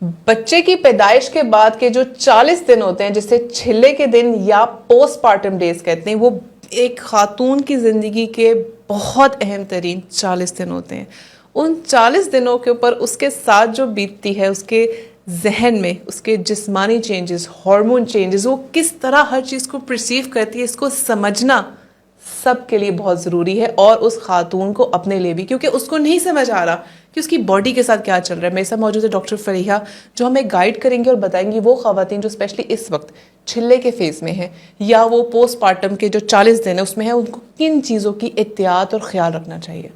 بچے کی پیدائش کے بعد کے جو 40 دن ہوتے ہیں جسے چھلے کے دن یا پوسٹ پارٹم ڈیز کہتے ہیں، وہ ایک خاتون کی زندگی کے بہت اہم ترین 40 دن ہوتے ہیں. ان 40 دنوں کے اوپر اس کے ساتھ جو بیتتی ہے، اس کے ذہن میں اس کے جسمانی چینجز، ہارمون چینجز، وہ کس طرح ہر چیز کو پرسیو کرتی ہے، اس کو سمجھنا سب کے لیے بہت ضروری ہے، اور اس خاتون کو اپنے لیے بھی، کیونکہ اس کو نہیں سمجھ آ رہا کہ اس کی باڈی کے ساتھ کیا چل رہا ہے. میرے ساتھ موجود ہے ڈاکٹر فریحہ، جو ہمیں گائیڈ کریں گے اور بتائیں گی وہ خواتین جو اسپیشلی اس وقت چھلے کے فیز میں ہیں یا وہ پوسٹ پارٹم کے جو 40 دن ہیں اس میں ہیں، ان کو کن چیزوں کی احتیاط اور خیال رکھنا چاہیے.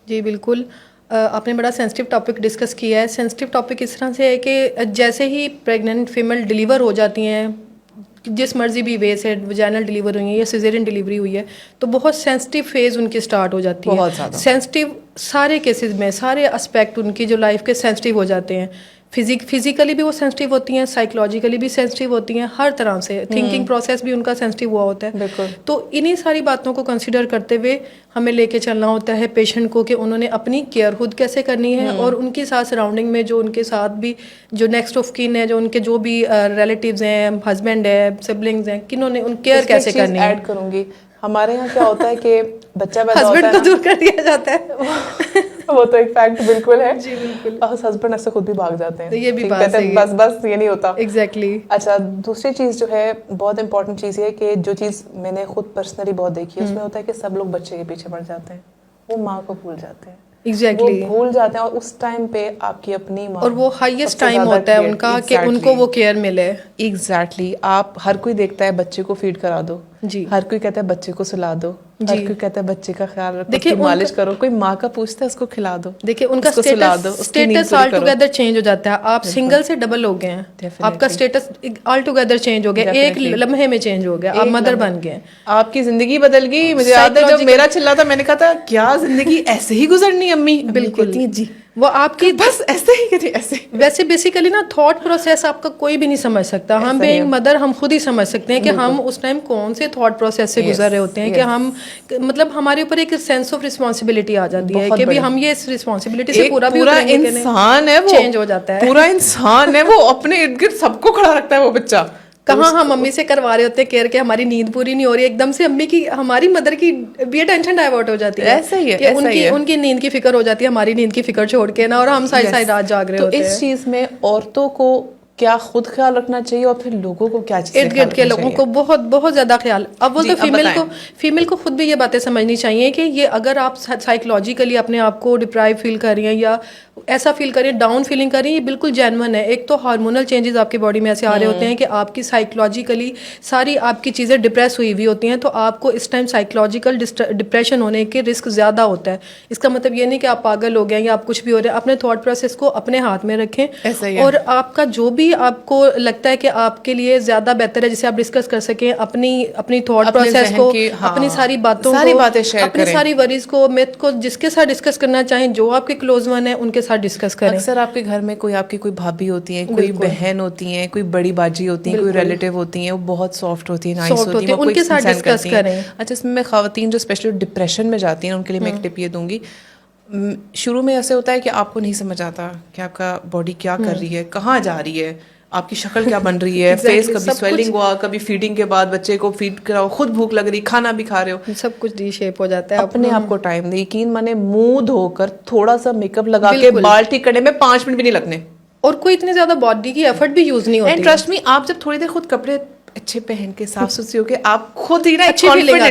جی بالکل، آپ نے بڑا سینسٹیو ٹاپک ڈسکس کیا ہے. سینسٹیو ٹاپک اس طرح سے ہے کہ جیسے ہی پریگننٹ فیمیل ڈیلیور ہو جاتی ہیں، جس مرضی بھی وے سے ویجائنل ڈیلیور ہوئی ہے یا سیزیرین ڈیلیوری ہوئی ہے، تو بہت سینسٹیو فیز ان کی سٹارٹ ہو جاتی ہے. بہت زیادہ سینسٹیو سارے کیسز میں سارے اسپیکٹ ان کی جو لائف کے سینسٹیو ہو جاتے ہیں. فزیکلی بھی وہ سینسٹیو ہوتی ہیں، سائیکولوجیکلی بھی سینسٹیو ہوتی ہیں، ہر طرح سے تھنکنگ پروسیس بھی ان کا سینسٹیو ہوا ہوتا ہے. بالکل. تو انہی ساری باتوں کو کنسیڈر کرتے ہوئے ہمیں لے کے چلنا ہوتا ہے پیشنٹ کو کہ انہوں نے اپنی کیئر خود کیسے کرنی ہے، اور ان کے ساتھ سراؤنڈنگ میں جو ان کے ساتھ بھی جو نیکسٹ آف کن ہے، جو ان کے جو بھی ریلیٹیوز ہیں، ہسبینڈ ہے، سبلنگز ہیں، کنہوں نے ان کیئر کیسے کرنی ہے. ایڈ کروں گی، ہمارے یہاں کیا ہوتا ہے کہ بچہ پیدا ہوتا ہے، ہسبینڈ کو دور کر دیا جاتا ہے. وہ تو ایک فیکٹ بالکل ہے. جی بالکل. ہسبینڈ ایسے خود بھی بھاگ جاتے ہیں، یہ بھی بات ہے، بس یہ نہیں ہوتا. ایگزیکٹلی. اچھا، دوسری چیز جو ہے بہت امپورٹنٹ چیز یہ کہ جو چیز میں نے خود پرسنلی بہت دیکھی ہے، اس میں ہوتا ہے کہ سب لوگ بچے کے پیچھے پڑ جاتے ہیں، وہ ماں کو بھول جاتے ہیں. ایگزیکٹلی. وہ بھول جاتے ہیں، اور اس ٹائم پہ آپ کی اپنی ماں، اور وہ ہائیسٹ ٹائم ہوتا ہے ان کا کہ ان کو وہ کیئر ملے. ایگزیکٹلی. آپ ہر کوئی دیکھتا ہے بچے کو فیڈ کرا دو، جی. ہر کوئی کہتا ہے بچے کو سلا دو، ہر کوئی کہتا ہے بچے کا خیال رکھو، اس کی دیکھیے مالش کرو. کوئی ماں کا پوچھتا ہے اس کو کھلا دو. دیکھیے ان کا اسٹیٹس آل ٹوگیدر چینج ہو جاتا ہے. آپ سنگل سے ڈبل ہو گئے ہیں، آپ کا اسٹیٹس آل ٹوگیدر چینج ہو گیا، ایک لمحے میں چینج ہو گیا، آپ مدر بن گئے، آپ کی زندگی بدل گئی. مجھے یاد ہے جب میرا چلا تھا، میں نے کہا تھا کیا زندگی ایسے ہی گزرنی امی؟ بالکل. جی وہ آپ کی بس ایسے ہی کہتی ایسے. ویسے بیسیکلی نا تھاٹ پروسیس آپ کا کوئی بھی نہیں سمجھ سکتا. ہم بینگ مدر ہم خود ہی سمجھ سکتے ہیں کہ ہم اس ٹائم کون سے تھاٹ پروسیس سے گزر رہے ہوتے ہیں، کہ ہم مطلب ہمارے اوپر ایک سینس آف رسپانسبلٹی آ جاتی ہے کہ بھی ہم یہ اس رسپانسبلٹی سے پورا انسان ہے، وہ چینج ہو جاتا ہے. پورا انسان ہے، وہ اپنے ارد گرد سب کو کھڑا رکھتا ہے وہ بچہ. کہاں ہم امی سے کروا رہے ہوتے ہیں کیئر کہ ہماری نیند پوری نہیں ہو رہی، ایک دم سے امی کی ہماری مدر کی بھی ٹینشن ڈائیورٹ ہو جاتی ہے. ایسا ہی ہے کہ ان کی نیند کی فکر ہو جاتی ہے، ہماری نیند کی فکر چھوڑ کے نا، اور ہم ساری ساری رات جاگ رہے ہوتے ہیں. تو اس چیز میں عورتوں کو کیا خود خیال رکھنا چاہیے، اور پھر لوگوں کو کیا چیز ارد گرد کے لوگوں کو بہت بہت زیادہ خیال. اب وہ تو فیمیل کو خود بھی یہ باتیں سمجھنی چاہیے کہ یہ اگر آپ سائیکولوجیکلی اپنے آپ کو ڈپرائیو فیل کر رہی ہیں یا ایسا فیل کر رہی ہیں، ڈاؤن فیلنگ کر رہی ہیں، یہ بالکل جینون ہے. ایک تو ہارمونل چینجز آپ کی باڈی میں ایسے آ رہے ہوتے ہیں کہ آپ کی سائیکولوجیکلی ساری آپ کی چیزیں ڈپریس ہوئی ہوئی ہوتی ہیں، تو آپ کو اس ٹائم سائیکولوجیکل ڈپریشن ہونے کے رسک زیادہ ہوتا ہے. اس کا مطلب یہ نہیں کہ آپ پاگل ہو گئے یا آپ کچھ بھی ہو رہے ہیں. اپنے تھاٹ پروسیس کو اپنے ہاتھ میں رکھیں، اور آپ کا جو بھی آپ کو لگتا ہے کہ آپ کے لیے زیادہ بہتر ہے، جسے آپ ڈسکس کر سکیں اپنی تھاٹ پروسیس کو، اپنی ساری باتوں کو، اپنی ساری وریز کو، میتھ کو، جس کے ساتھ ڈسکس کرنا چاہیں، جو آپ کے کلوز ون ہیں ان کے ساتھ ڈسکس کریں. اکثر آپ کے گھر میں کوئی آپ کی کوئی بھابھی ہوتی ہیں، کوئی بہن ہوتی ہیں، کوئی بڑی باجی ہوتی ہیں، کوئی ریلیٹیو ہوتی ہیں، وہ بہت سافٹ ہوتی ہیں، نائس ہوتی ہیں، ان کے ساتھ ڈسکس کریں. اچھا، اس میں خواتین جو اسپیشلی ڈپریشن میں جاتی ہیں ان کے لیے میں ایک ٹپ یہ دوں گی. شروع میں ایسے ہوتا ہے کہ آپ کو نہیں سمجھ آتا کہ آپ کا باڈی کیا کر رہی ہے، کہاں جا رہی ہے، آپ کی شکل کیا بن رہی ہے، فیس کبھی سویلنگ ہوا، کبھی فیڈنگ کے بعد بچے کو فیڈ کراؤ، خود بھوک لگ رہی، کھانا بھی کھا رہے ہو، سب کچھ ڈی شیپ ہو جاتا ہے. اپنے آپ کو ٹائم دے. یقین مانے منہ دھو کر تھوڑا سا میک اپ لگا کے بال ٹھیک کرنے میں 5 منٹ بھی نہیں لگنے، اور کوئی اتنے زیادہ باڈی کی ایفرٹ بھی یوز نہیں ہوتی. اینڈ ٹرسٹ می، آپ جب تھوڑی دیر خود کپڑے اچھے پہن کے صاف ستھری ہو کے آپ خود ہی نا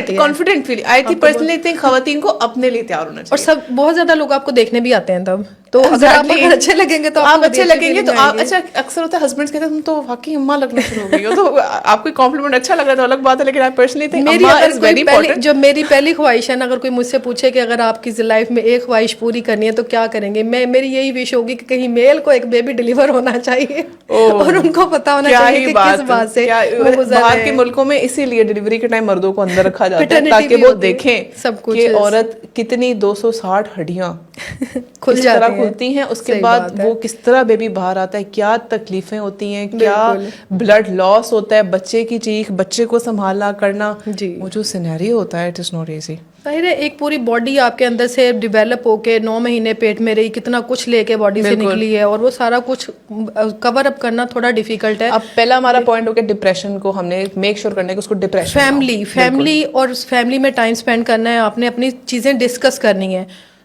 confident feel. I think personally think خواتین کو اپنے لیے تیار ہونا چاہیے. اور سب بہت زیادہ لوگ آپ کو دیکھنے بھی آتے ہیں تب، تو اگر آپ اچھے لگیں گے تو آپ اچھے لگیں گے. تو آپ اچھا اکثر ہوتا ہے ہسبینڈس کہتے ہیں تم تو واقعی اماں لگنا شروع ہو گئی ہو، تو آپ کو کمپلیمنٹ اچھا لگ رہا ہے تو الگ بات ہے، لیکن آپ پرسنلی تھنک اماں از ویری امپورٹنٹ. جو میری پہلی خواہش ہے نا، اگر کوئی مجھ سے پوچھے کہ اگر آپ کی لائف میں ایک خواہش پوری کرنی ہے تو کیا کریں گے، میری یہی وش ہوگی کہ کہیں میل کو ایک بیبی ڈیلیور ہونا چاہیے، اور ان کو پتا ہونا چاہیے کہ کس بات سے باہر کے ملکوں میں اسی لیے ڈیلیوری کے ٹائم مردوں کو اندر رکھا جاتا ہے تاکہ وہ دیکھیں سب کچھ کہ عورت کتنی 260 ہڈیاں کس طرح کھلتی ہیں، اس کے بعد وہ کس طرح بیبی باہر آتا ہے، کیا تکلیفیں ہوتی ہیں، کیا بلڈ لاس ہوتا ہے، بچے کی چیخ، بچے کو سنبھالنا کرنا، وہ جو سینیریو ہوتا ہے اٹ از ناٹ ایزی. ظاہر ہے ایک پوری باڈی آپ کے اندر سے ڈیولپ ہو کے 9 مہینے پیٹ میں رہی, کتنا کچھ لے کے باڈی سے نکلی ہے, اور وہ سارا کچھ کور اپ کرنا تھوڑا ڈیفیکلٹ ہے. اب پہلا ہمارا پوائنٹ ہو گیا ڈپریشن کو ہم نے میک شیور کرنا ہے کہ اس کو ڈپریشن, فیملی اور فیملی میں ٹائم اسپینڈ کرنا ہے, آپ نے اپنی چیزیں ڈسکس کرنی ہے,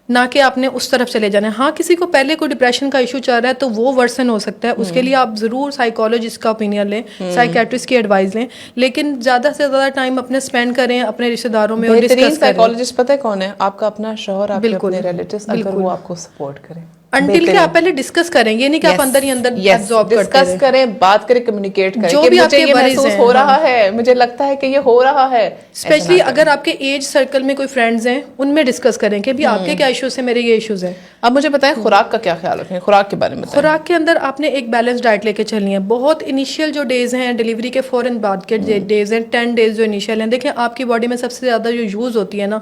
نہ کہ آپ نے اس طرف چلے جانا ہے. ہاں کسی کو پہلے کوئی ڈپریشن کا ایشو چل رہا ہے تو وہ ورسن ہو سکتا ہے, اس کے لیے آپ ضرور سائیکالوجسٹ کا اوپینین لیں, سائیکیٹرسٹ کی ایڈوائز لیں, لیکن زیادہ سے زیادہ ٹائم اپنے اسپینڈ کریں اپنے رشتہ داروں میں اور ڈسکس کریں. سائیکالوجسٹ پتہ ہے کون ہے؟ آپ کا اپنا شوہر, آپ کے اپنے ریلیٹیوز, اگر وہ آپ کو سپورٹ کریں انٹل کہ آپ پہلے ڈسکس کریں, یہ نہیں کہ آپ اندر ہی اندر ایبزارب کرتے رہیں. ڈسکس کریں, بات کریں, کمیونیکیٹ کریں جو کہ بھی آپ مجھے کے یہ worries محسوس ہیں, ہو رہا ہے, مجھے لگتا ہے کہ یہ ہو رہا ہے. اسپیشلی اگر آپ کے ایج سرکل میں کوئی فرینڈز ہیں ان میں ڈسکس کریں کہ بھی آپ کے کیا ایشوز ہیں, میرے یہ ایشوز ہیں. اب مجھے بتائیں خوراک کا کیا خیال رکھیں, خوراک کے بارے میں بتائیں. خوراک کے اندر آپ نے ایک بیلنس ڈائٹ لے کے چلنی ہے. بہت انیشیل جو ڈیز ہیں, ڈیلیوری کے فوراً بعد کے ڈیز ہیں, 10 ڈیز جو انیشیل ہیں, دیکھیں آپ کی باڈی میں سب سے زیادہ جو یوز ہوتی ہے نا,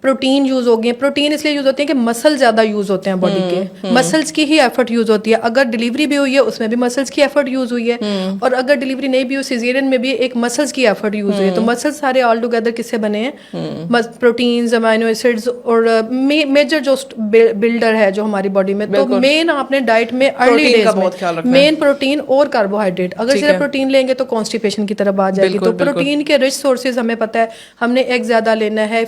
پروٹین یوز ہوگی ہیں. پروٹین اس لیے یوز ہوتی ہے کہ مسل زیادہ یوز ہوتے ہیں باڈی کے, مسلس کی ہی ایفرٹ یوز ہوتی ہے. اگر ڈیلیوری بھی ہوئی ہے اس میں بھی مسلس کی ایفرٹ یوز ہوئی ہے, اور اگر ڈیلیوری نہیں بھی ہوئی سیزیرین میں بھی ایک مسلس کی ایفرٹ یوز ہوئی ہے. تو مسلس سارے آل ٹوگیدر کس سے بنے ہیں؟ پروٹینز, امائنو ایسڈز, اور میجر جو بلڈر ہے جو ہماری باڈی میں. تو مین آپ نے ڈائٹ میں ارلی ڈیز میں مین پروٹین اور کاربوہائیڈریٹ. اگر صرف پروٹین لیں گے تو کانسٹیپیشن کی طرف آ جائے گی. تو پروٹین کے رچ سورسز ہمیں پتہ ہے, ہم نے ایگ زیادہ لینا ہے,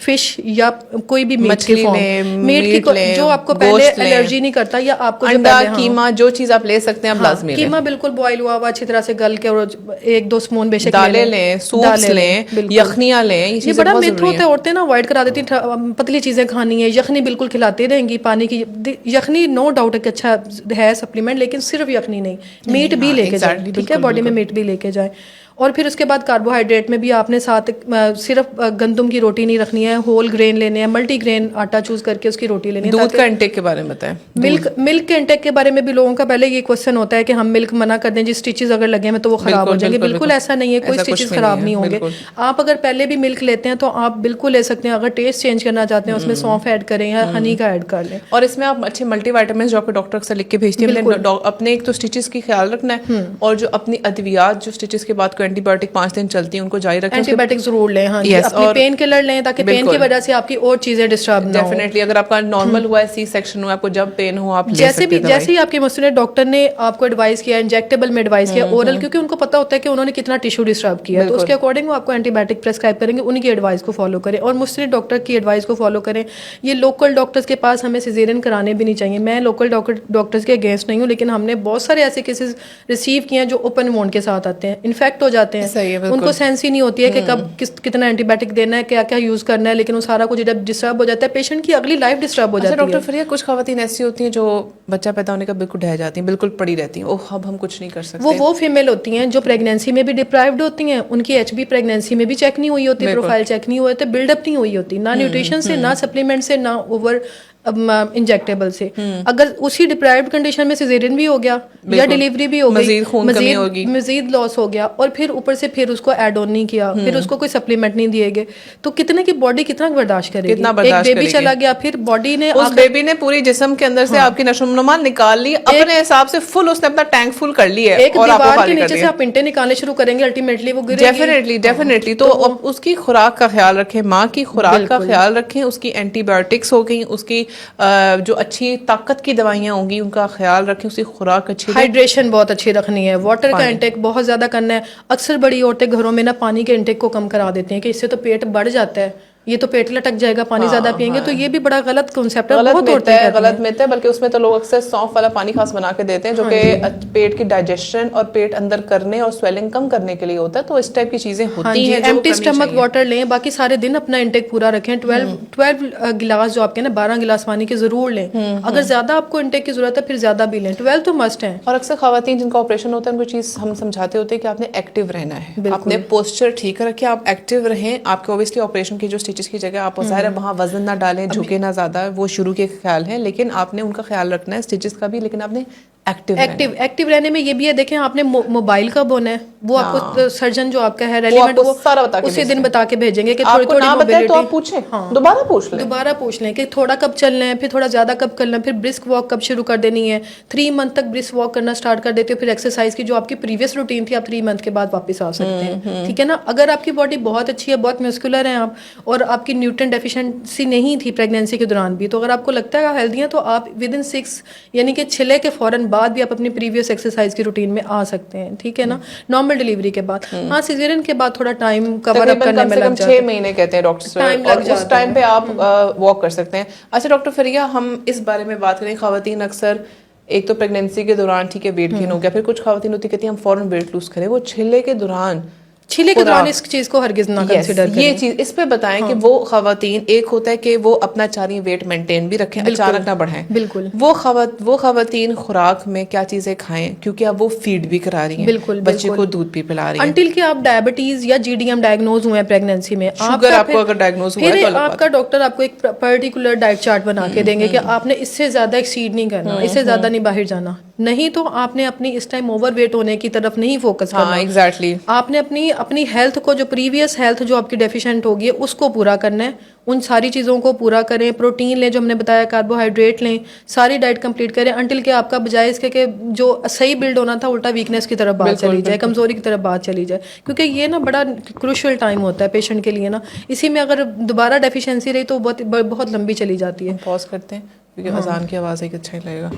فش یا کوئی بھی میٹ کی فارم, میٹ کی جو آپ کو پہلے الرجی نہیں کرتا, یا آپ کو انڈا, قیمہ, جو چیز آپ لے سکتے ہیں آپ لازمی لیں. قیمہ بالکل بوائل ہوا ہوا اچھی طرح سے گل کے, اور 1-2 اسپون بے شک دالیں لیں, سوپس لیں, یخنیاں لیں. یہ بڑا میتھ ہوتا ہے, عورتیں نا اوائڈ کرا دیتی ہیں پتلی چیزیں کھانی ہے. یخنی بالکل کھلاتی رہیں گی, پانی کی یخنی نو ڈاؤٹ کہ اچھا ہے سپلیمنٹ, لیکن صرف یخنی نہیں, میٹ بھی لے کے جائیں, ٹھیک ہے, باڈی میں میٹ بھی لے کے جائیں. اور پھر اس کے بعد کاربوہائیڈریٹ میں بھی آپ نے ساتھ صرف گندم کی روٹی نہیں رکھنی ہے, ہول گرین لینے ہیں, ملٹی گرین آٹا چوز کر کے اس کی روٹی لینی ہے. دودھ کا انٹیک کے بارے میں بتائیں. ملک کے انٹیک کے بارے میں بھی لوگوں کا پہلے یہ کوسچن ہوتا ہے کہ ہم ملک منع کر دیں جی اسٹیچز اگر لگے ہیں تو وہ خراب ہو جائیں گے. بالکل ایسا نہیں ہے, کوئی اسٹیچز خراب نہیں ہوں گے. آپ اگر پہلے بھی ملک لیتے ہیں تو آپ بالکل لے سکتے ہیں. اگر ٹیسٹ چینج کرنا چاہتے ہیں اس میں سونف ایڈ کریں یا ہنی کا ایڈ کر لیں. اور اس میں آپ اچھے ملٹی وائٹامنس جو آپ کو ڈاکٹر اکثر لکھ کے بھیجتی ہیں, اپنے ایک تو اسٹیچز کی خیال رکھنا ہے, اور جو اپنی ادویات جو اسٹیچز کے بعد کو اینٹی بایوٹک 5 دن چلتی ہیں ان کو جاری رکھیں. اینٹی بایوٹک ضرور لیں, ہاں جی, اپنی پین کلر لیں تاکہ پین کی وجہ سے آپ کی اور چیزیں ڈسٹرب نہ ہوں. ڈیفینیٹلی اگر آپ کا نارمل ہوا ہے, سی سیکشن ہوا, آپ کو جب پین ہو آپ جیسے ہی آپ کے مسئلے ڈاکٹر نے آپ کو ایڈوائز کیا, انجیکٹیبل میں ایڈوائز کیا, اورل, کیونکہ ان کو پتا ہوتا ہے کہ انہوں نے کتنا ٹیشو ڈسٹرب کیا, تو اس کے اکارڈنگ وہ آپ کو اینٹی بایوٹک پرسکرائب کریں گے. ان کی ایڈوائز کو فالو کریں, اور مسلم ڈاکٹر کی ایڈوائز کو فالو کریں. یہ لوکل ڈاکٹرز کے پاس ہمیں سیزیرین کرانے بھی نہیں چاہیے. میں لوکل ڈاکٹرز کے اگینسٹ نہیں ہوں, لیکن ہم نے بہت سارے ایسے کیسز ریسیو کیے ہیں جو اوپن وونڈ کے ساتھ آتے ہیں, انفیکٹ ہو جاتے ہیں, ان کو سینس ہی نہیں ہوتی ہے کہ کب کتنا اینٹی بایوٹک دینا ہے, کیا کیا یوز کرنا ہے, لیکن وہ سارا کچھ جب ڈسٹرب ہو جاتا ہے پیشنٹ کی اگلی لائف ڈسٹرب ہو جاتی ہے. ڈاکٹر فریہ, کچھ خواتین ایسی ہوتی ہیں جو بچہ پیدا ہونے کا بالکل ڈہ جاتی ہیں, بالکل پڑی رہتی ہیں, اوہ اب ہم کچھ نہیں کر سکتے. وہ فیمیل ہوتی ہیں جو پریگنینسی میں بھی ڈپرائیوڈ ہوتی ہیں, ان کی ایچ بی پریگنینسی میں بھی چیک نہیں ہوئی ہوتی, پروفائل چیک نہیں ہوئے ہوتے, بلڈ اپ نہیں ہوئی ہوتی, نہ نیوٹریشن سے, نہ سپلیمنٹ سے, نہ اوور انجیکٹیبل سے. اگر اسی ڈپرائیوڈ کنڈیشن میں سیزیرین بھی ہو گیا یا ڈیلیوری بھی ہو گئی, مزید لاس ہو گیا, اور پھر اوپر سے پھر اس کو ایڈ آن نہیں کیا, پھر اس کو کوئی سپلیمنٹ نہیں دیے گئے, تو کتنے کی باڈی کتنا برداشت کرے گی. ایک بیبی چلا گیا, پھر باڈی نے, اس بیبی نے پوری جسم کے اندر سے آپ کی نشو و نما نکال لی, اپنے حساب سے فل اس نے اپنا ٹینک فل کر لی ہے, ایک دیوار کے نیچے سے آپ انٹیں نکالنے شروع کریں گے, الٹیمیٹلی وہ گرے گی. ڈیفینیٹلی. تو اس کی خوراک کا خیال رکھیں, ماں کی خوراک کا خیال رکھیں, اس کی اینٹی بایوٹکس ہو گئی, اس کی جو اچھی طاقت کی دوائیاں ہوں گی ان کا خیال رکھیں, اس کی خوراک اچھی, ہائیڈریشن بہت اچھی رکھنی ہے, واٹر کا انٹیک بہت زیادہ کرنا ہے. اکثر بڑی عورتیں گھروں میں نا پانی کے انٹیک کو کم کرا دیتی ہیں کہ اس سے تو پیٹ بڑھ جاتا ہے, یہ تو پیٹ لٹک جائے گا, پانی زیادہ پیئیں گے, تو یہ بھی بڑا غلط کنسیپٹ ہے, بہت عورتیں غلط میتھ ہے. بلکہ اس میں تو لوگ اکثر سونف والا پانی خاص بنا کے دیتے ہیں جو کہ پیٹ کی ڈائجیشن اور پیٹ اندر کرنے اور سویلنگ کم کرنے کے لیے ہوتا ہے. تو اس ٹائپ کی چیزیں ہوتی ہیں. ایمٹی اسٹمک واٹر لیں, باقی سارے دن اپنا انٹیک پورا رکھیں. 12 گلاس جو آپ کے نا 12 گلاس پانی کے ضرور لیں. اگر زیادہ آپ کو انٹیک کی ضرورت ہے پھر زیادہ بھی لیں, 12 تو مسٹ ہیں. اور اکثر خواتین جن کا آپریشن ہوتا ہے ان کو چیز ہم سمجھاتے ہوتے ہیں کہ آپ نے ایکٹیو رہنا ہے, اپنے پوسچر ٹھیک رکھیں, آپ ایکٹیو رہیں. آپ کے اوبیسلی آپریشن کی جو اسٹیچز کی جگہ آپ ظاہر ہے وہاں وزن نہ ڈالیں, جھکے نہ زیادہ, وہ شروع کے خیال ہیں, لیکن آپ نے ان کا خیال رکھنا ہے اسٹیچز کا بھی, لیکن آپ نے ایکٹیو رہنے میں یہ بھی ہے. دیکھیں آپ نے موبائل کب ہونا ہے, وہ آپ کو سرجن جو آپ کا ہے ریلیونٹ وہ اسی دن بتا کے بھیجیں گے کہ تھوڑی تھوڑی موبلٹی تو آپ پوچھیں, دوبارہ پوچھ لیں کہ تھوڑا کب چلنا ہے, پھر تھوڑا زیادہ کب کرنا ہے, پھر برسک واک کب شروع کر دینی ہے. 3 منتھ تک برسک واک کرنا اسٹارٹ کر دیتے ہو, پھر ایکسرسائز کی جو آپ کی پریویس روٹین تھی آپ 3 منتھ کے بعد واپس آ سکتے ہیں, ٹھیک ہے نا. اگر آپ کی باڈی بہت اچھی ہے, بہت مسکولر ہیں آپ, اور آپ کی نیوٹرین ڈیفیشنسی نہیں تھی پریگنینسی کے دوران بھی, تو اگر آپ کو لگتا ہے آپ ہیلدی ہیں تو آپ ودن 6 یعنی کہ چھلے کے فوراً بعد بھی آپ اپنی پریویس ایکسرسائز کی روٹین میں آ سکتے ہیں, ٹھیک ہے نا, نارمل ڈیلیوری کے بعد. ہاں سیزیرین کے بعد تھوڑا ٹائم کور اپ کرنے میں لگ جاتا ہے, 6 مہینے کہتے ہیں ڈاکٹر, اور اس ٹائم پہ آپ واک کر سکتے ہیں. اچھا ڈاکٹر فریہ, ہم اس بارے میں بات کریں, خواتین اکثر ایک تو پریگنینسی کے دوران ٹھیک ہے ویٹ گین ہو گیا, پھر کچھ خواتین ہوتی کہتی ہیں ہم فوراً ویٹ لوز کریں, وہ چھلے کے دوران اس چیز کو ہرگز نہ کنسیڈر کریں. یہ چیز اس پہ بتائیں کہ وہ خواتین, ایک ہوتا ہے کہ وہ اپنا چاہ رہی ہیں ویٹ مینٹین بھی رکھیں, اچانک نہ بڑھیں, بالکل وہ خواتین خوراک میں کیا چیزیں کھائیں, کیونکہ اب وہ فیڈ بھی کرا رہی ہیں, بچے کو دودھ بھی پلا رہی ہیں, انٹل کہ آپ ڈائبٹیز یا جی ڈی ایم ڈائگنوز ہوئے ہیں پریگنینسی میں, شوگر آپ کو اگر ڈائگنوز ہوا ہے تو آپ کا ڈاکٹر آپ کو ایک پرٹیکولر ڈائٹ چارٹ بنا کے دیں گے کہ آپ نے اس سے زیادہ ایکسیڈ نہیں کرنا, اس سے زیادہ نہیں باہر جانا, نہیں تو آپ نے اپنی اس ٹائم اوور ویٹ ہونے کی طرف نہیں فوکس کرنا. ایگزیکٹلی آپ نے اپنی ہیلتھ کو, جو پریویس ہیلتھ جو آپ کی ڈیفیشینٹ ہوگی ہے اس کو پورا کرنا ہے, ان ساری چیزوں کو پورا کریں, پروٹین لیں جو ہم نے بتایا, کاربوہائیڈریٹ لیں, ساری ڈائٹ کمپلیٹ کریں, انٹل کہ آپ کا بجائے اس کے کہ جو صحیح بلڈ ہونا تھا الٹا ویکنیس کی طرف بات چلی جائے, کمزوری کی طرف بات چلی جائے, کیونکہ یہ نا بڑا کروشل ٹائم ہوتا ہے پیشنٹ کے لیے نا. اسی میں اگر دوبارہ ڈیفیشنسی رہی تو بہت لمبی چلی جاتی ہے. پاز کرتے ہیں کیونکہ اذان کی آواز ایک اچھا ہی لگے گا.